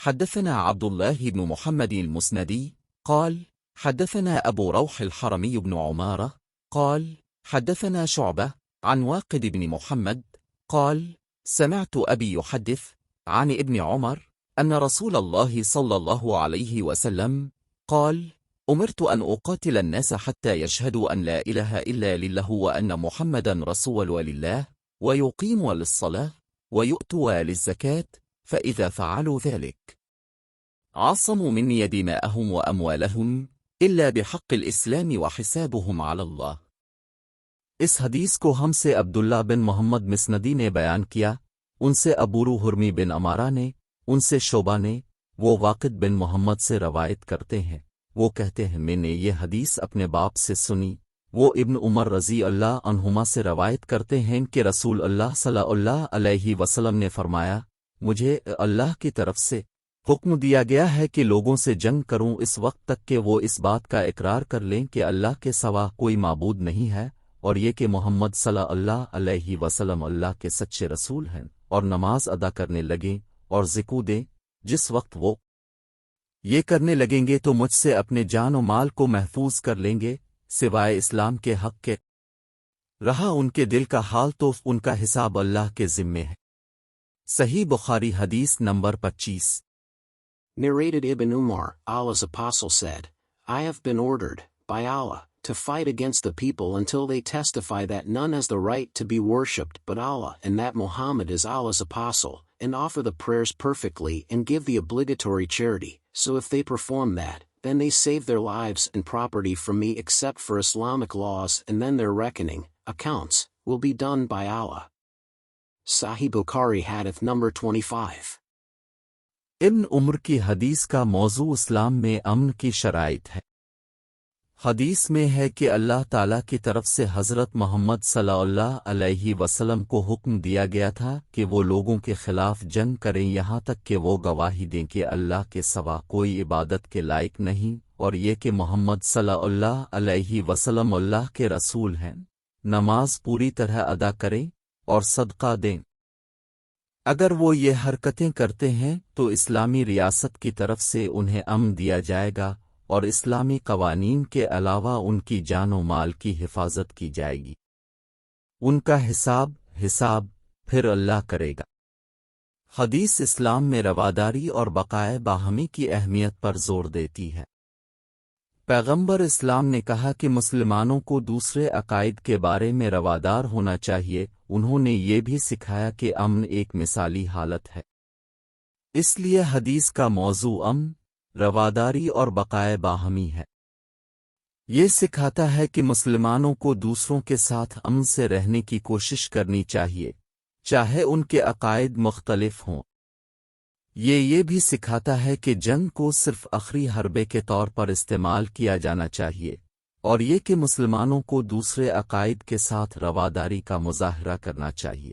حدثنا عبد الله بن محمد المسندي قال حدثنا أبو روح الحرمي بن عمارة قال حدثنا شعبة عن واقد بن محمد قال سمعت أبي يحدث عن ابن عمر أن رسول الله صلى الله عليه وسلم قال أمرت أن أقاتل الناس حتى يشهدوا أن لا إله إلا لله وأن محمدا رسول لله ويقيموا للصلاة ويؤتوا للزكاة، فإذا فعلوا ذلك عصموا مني دماءهم وأموالهم إلا بحق الإسلام وحسابهم على الله۔ اس حدیث کو ہم سے عبداللہ بن محمد مسندی نے بیان کیا، ان سے ابو حرمی بن عمارہ نے، ان سے شعبہ نے، وہ واقد بن محمد سے روایت کرتے ہیں، وہ کہتے ہیں میں نے یہ حدیث اپنے باپ سے سنی، وہ ابن عمر رضی اللہ عنہما سے روایت کرتے ہیں کہ رسول اللہ صلی اللہ علیہ وسلم نے فرمایا مجھے اللہ کی طرف سے حکم دیا گیا ہے کہ لوگوں سے جنگ کروں اس وقت تک کہ وہ اس بات کا اقرار کر لیں کہ اللہ کے سوا کوئی معبود نہیں ہے، اور یہ کہ محمد صلی اللہ علیہ وسلم اللہ کے سچے رسول ہیں، اور نماز ادا کرنے لگیں اور زکوٰۃ دیں۔ جس وقت وہ یہ کرنے لگیں گے تو مجھ سے اپنے جان و مال کو محفوظ کر لیں گے سوائے اسلام کے حق کے، رہا ان کے دل کا حال تو ان کا حساب اللہ کے ذمے ہے۔ صحیح بخاری حدیث number 25۔ Narrated Ibn Umar, Allah's apostle said, I have been ordered, by Allah, to fight against the people until they testify that none has the right to be worshipped but Allah and that Muhammad is Allah's apostle, and offer the prayers perfectly and give the obligatory charity, so if they perform that, then they save their lives and property from me except for Islamic laws, and then their reckoning, accounts, will be done by Allah. Sahih Bukhari hadith number 25۔ ابن عمر کی حدیث کا موضوع اسلام میں امن کی شرائط ہے۔ حدیث میں ہے کہ اللہ تعالیٰ کی طرف سے حضرت محمد صلی اللہ علیہ وسلم کو حکم دیا گیا تھا کہ وہ لوگوں کے خلاف جنگ کریں یہاں تک کہ وہ گواہی دیں کہ اللہ کے سوا کوئی عبادت کے لائق نہیں، اور یہ کہ محمد صلی اللہ علیہ وسلم اللہ کے رسول ہیں، نماز پوری طرح ادا کریں اور صدقہ دیں۔ اگر وہ یہ حرکتیں کرتے ہیں تو اسلامی ریاست کی طرف سے انہیں امن دیا جائے گا، اور اسلامی قوانین کے علاوہ ان کی جان و مال کی حفاظت کی جائے گی۔ ان کا حساب پھر اللہ کرے گا۔ حدیث اسلام میں رواداری اور بقائے باہمی کی اہمیت پر زور دیتی ہے۔ پیغمبر اسلام نے کہا کہ مسلمانوں کو دوسرے عقائد کے بارے میں روادار ہونا چاہیے، انہوں نے یہ بھی سکھایا کہ امن ایک مثالی حالت ہے، اس لیے حدیث کا موضوع امن، رواداری اور بقائے باہمی ہے۔ یہ سکھاتا ہے کہ مسلمانوں کو دوسروں کے ساتھ امن سے رہنے کی کوشش کرنی چاہیے، چاہے ان کے عقائد مختلف ہوں۔ یہ بھی سکھاتا ہے کہ جنگ کو صرف آخری حربے کے طور پر استعمال کیا جانا چاہیے، اور یہ کہ مسلمانوں کو دوسرے عقائد کے ساتھ رواداری کا مظاہرہ کرنا چاہیے۔